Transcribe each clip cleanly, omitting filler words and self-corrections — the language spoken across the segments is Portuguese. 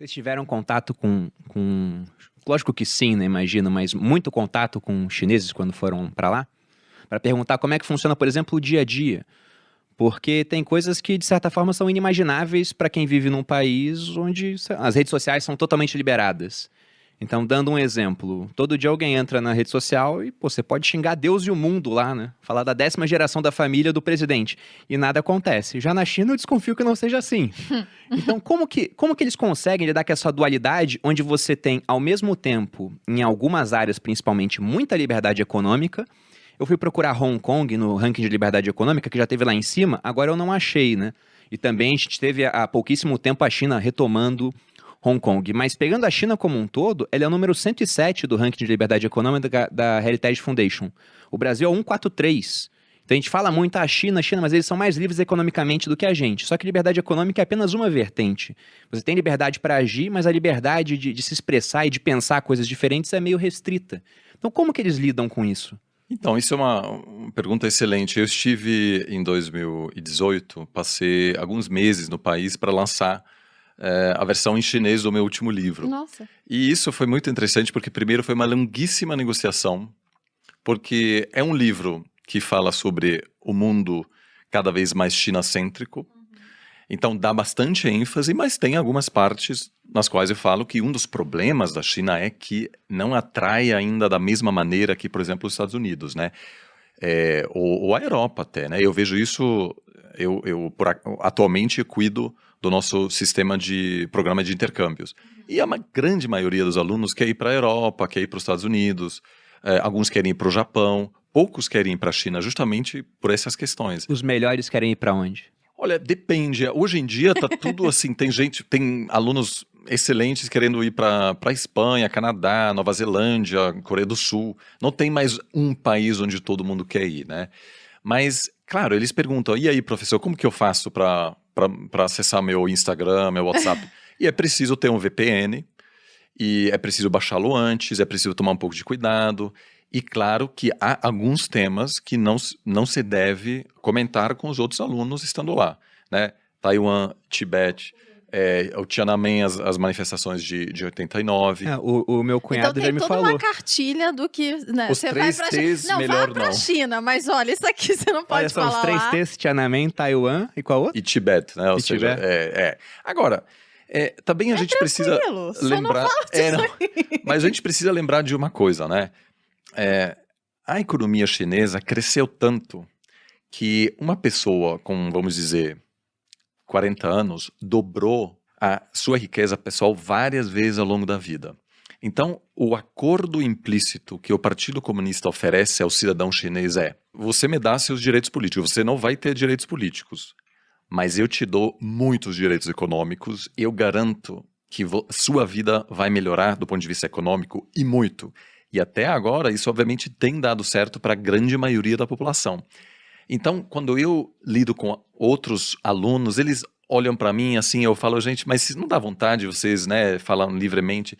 Vocês tiveram contato lógico que sim, né, imagino, mas muito contato com chineses quando foram para lá? Para perguntar como é que funciona, por exemplo, o dia a dia. Porque tem coisas que, de certa forma, são inimagináveis para quem vive num país onde as redes sociais são totalmente liberadas. Então, dando um exemplo, todo dia alguém entra na rede social e, pô, você pode xingar Deus e o mundo lá, né? Falar da 10ª geração da família do presidente. E nada acontece. Já na China, eu desconfio que não seja assim. Então, como que eles conseguem lidar com essa dualidade, onde você tem, ao mesmo tempo, em algumas áreas, principalmente, muita liberdade econômica. Eu fui procurar Hong Kong no ranking de liberdade econômica, que já teve lá em cima, agora eu não achei, né? E também a gente teve há pouquíssimo tempo a China retomando Hong Kong. Mas pegando a China como um todo, ela é o número 107 do ranking de liberdade econômica da Heritage Foundation. O Brasil é 143. Então a gente fala muito a China, mas eles são mais livres economicamente do que a gente. Só que liberdade econômica é apenas uma vertente. Você tem liberdade para agir, mas a liberdade de se expressar e de pensar coisas diferentes é meio restrita. Então como que eles lidam com isso? Então, isso é uma pergunta excelente. Eu estive em 2018, passei alguns meses no país para lançar a versão em chinês do meu último livro. Nossa. E isso foi muito interessante porque, primeiro, foi uma longuíssima negociação, porque é um livro que fala sobre o mundo cada vez mais chinacêntrico. Então, dá bastante ênfase, mas tem algumas partes nas quais eu falo que um dos problemas da China é que não atrai ainda da mesma maneira que, por exemplo, os Estados Unidos, né? Ou a Europa até, né? Eu vejo isso, atualmente cuido do nosso sistema de programa de intercâmbios. E a grande maioria dos alunos quer ir para a Europa, quer ir para os Estados Unidos, alguns querem ir para o Japão, poucos querem ir para a China justamente por essas questões. Os melhores querem ir para onde? Olha, depende. Hoje em dia tá tudo assim, tem alunos excelentes querendo ir para Espanha, Canadá, Nova Zelândia, Coreia do Sul. Não tem mais um país onde todo mundo quer ir, né? Mas, claro, eles perguntam, e aí, professor, como que eu faço para acessar meu Instagram, meu WhatsApp? E é preciso ter um VPN, e é preciso baixá-lo antes, é preciso tomar um pouco de cuidado. E claro que há alguns temas que não se deve comentar com os outros alunos estando lá, né? Taiwan, Tibete, o Tiananmen, as manifestações de 89. O meu cunhado então, já me falou. tem toda uma cartilha do que... Né, Os você 3 vai T's, não, melhor vá pra não. China, mas olha, isso aqui você não pode Olha só, falar os 3 lá. T's, Tiananmen, Taiwan e qual outro? E Tibete, né? Ou E seja, Tibete. Agora, também a gente precisa só lembrar... não fala disso mas a gente precisa lembrar de uma coisa, né? A economia chinesa cresceu tanto que uma pessoa com, vamos dizer, 40 anos, dobrou a sua riqueza pessoal várias vezes ao longo da vida. Então, o acordo implícito que o Partido Comunista oferece ao cidadão chinês é: você me dá seus direitos políticos, você não vai ter direitos políticos, mas eu te dou muitos direitos econômicos e eu garanto que sua vida vai melhorar do ponto de vista econômico e muito. E até agora, isso obviamente tem dado certo para a grande maioria da população. Então, quando eu lido com outros alunos, eles olham para mim assim, eu falo, gente, mas não dá vontade vocês, né, falam livremente?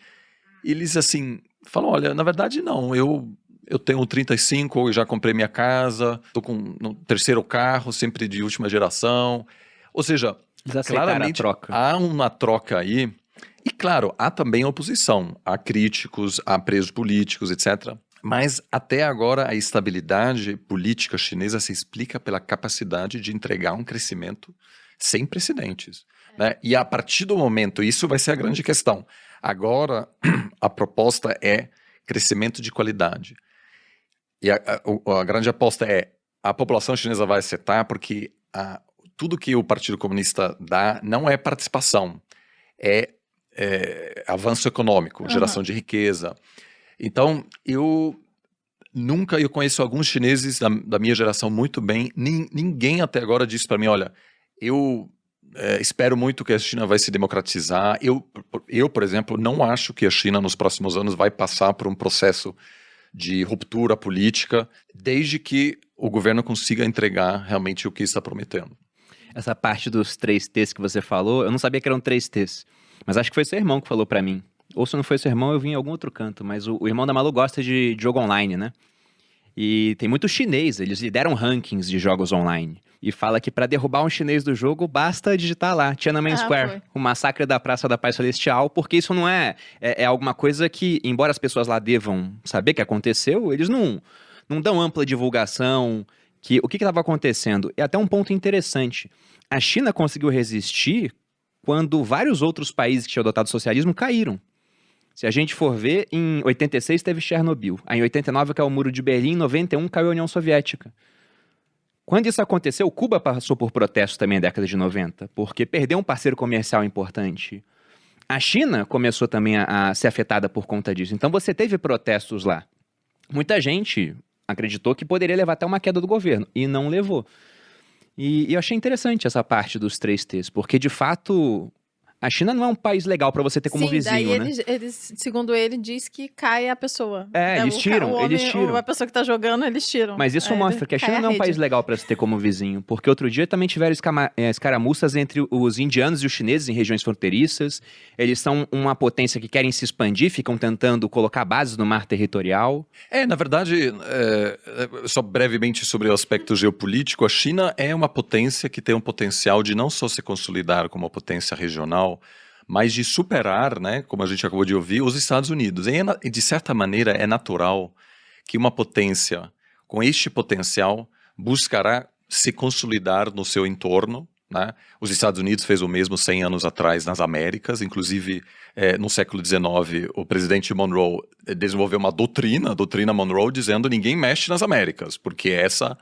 Eles assim, falam, olha, na verdade não, eu tenho 35, eu já comprei minha casa, estou com no 3º carro, sempre de última geração. Ou seja, claramente há uma troca aí. E claro, há também oposição, há críticos, há presos políticos, etc. Mas até agora a estabilidade política chinesa se explica pela capacidade de entregar um crescimento sem precedentes, né? E a partir do momento, isso vai ser a grande questão. Agora a proposta é crescimento de qualidade. E a grande aposta é: a população chinesa vai aceitar porque tudo que o Partido Comunista dá não é participação, é avanço econômico, geração de riqueza. Então, eu conheço alguns chineses da minha geração muito bem, ninguém até agora disse para mim, olha, eu espero muito que a China vai se democratizar. Eu, por exemplo, não acho que a China nos próximos anos vai passar por um processo de ruptura política, desde que o governo consiga entregar realmente o que está prometendo. Essa parte dos 3 T's que você falou, eu não sabia que eram 3 T's. Mas acho que foi seu irmão que falou pra mim. Ou se não foi seu irmão, eu vi em algum outro canto. Mas o irmão da Malu gosta de jogo online, né? E tem muito chinês, eles lideram rankings de jogos online. E fala que para derrubar um chinês do jogo, basta digitar lá, Tiananmen Square, foi. o massacre da Praça da Paz Celestial, porque isso não é alguma coisa que, embora as pessoas lá devam saber que aconteceu, eles não dão ampla divulgação, o que estava acontecendo. E até um ponto interessante, a China conseguiu resistir quando vários outros países que tinham adotado o socialismo caíram. Se a gente for ver, em 86 teve Chernobyl, aí em 89 caiu o Muro de Berlim, em 91 caiu a União Soviética. Quando isso aconteceu, Cuba passou por protestos também na década de 90, porque perdeu um parceiro comercial importante. A China começou também a ser afetada por conta disso. Então você teve protestos lá. Muita gente acreditou que poderia levar até uma queda do governo, e não levou. E eu achei interessante essa parte dos 3 T's, porque de fato a China não é um país legal para você ter como Sim, vizinho, daí né? eles, segundo ele, diz que cai a pessoa. Eles tiram, eles tiram. A pessoa que tá jogando, eles tiram. Mas isso Aí mostra que a cai China não é um rede. país legal para se ter como vizinho, porque outro dia também tiveram escaramuças entre os indianos e os chineses em regiões fronteiriças. Eles são uma potência que querem se expandir, ficam tentando colocar bases no mar territorial. Na verdade, só brevemente sobre o aspecto geopolítico, a China é uma potência que tem um potencial de não só se consolidar como uma potência regional, mas de superar, né, como a gente acabou de ouvir, os Estados Unidos. E de certa maneira é natural que uma potência com este potencial buscará se consolidar no seu entorno, né? Os Estados Unidos fez o mesmo 100 anos atrás nas Américas, inclusive no século XIX o presidente Monroe desenvolveu uma doutrina, a doutrina Monroe, dizendo ninguém mexe nas Américas, porque essa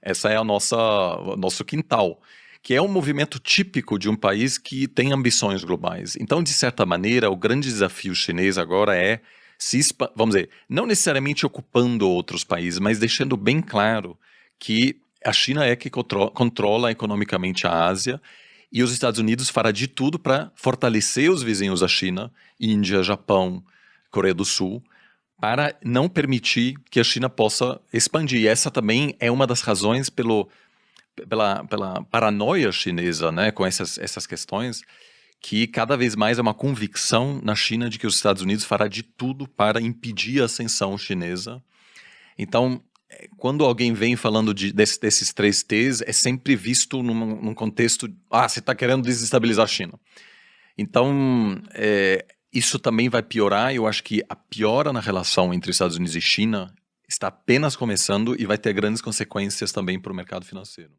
é o nosso quintal, que é um movimento típico de um país que tem ambições globais. Então, de certa maneira, o grande desafio chinês agora é vamos dizer, não necessariamente ocupando outros países, mas deixando bem claro que a China é que controla economicamente a Ásia e os Estados Unidos fará de tudo para fortalecer os vizinhos da China, Índia, Japão, Coreia do Sul, para não permitir que a China possa expandir. E essa também é uma das razões pela paranoia chinesa, né, com essas questões, que cada vez mais é uma convicção na China de que os Estados Unidos fará de tudo para impedir a ascensão chinesa. Então, quando alguém vem falando desses 3 T's, é sempre visto num contexto, você está querendo desestabilizar a China. Então, isso também vai piorar. Eu acho que a piora na relação entre Estados Unidos e China está apenas começando e vai ter grandes consequências também para o mercado financeiro.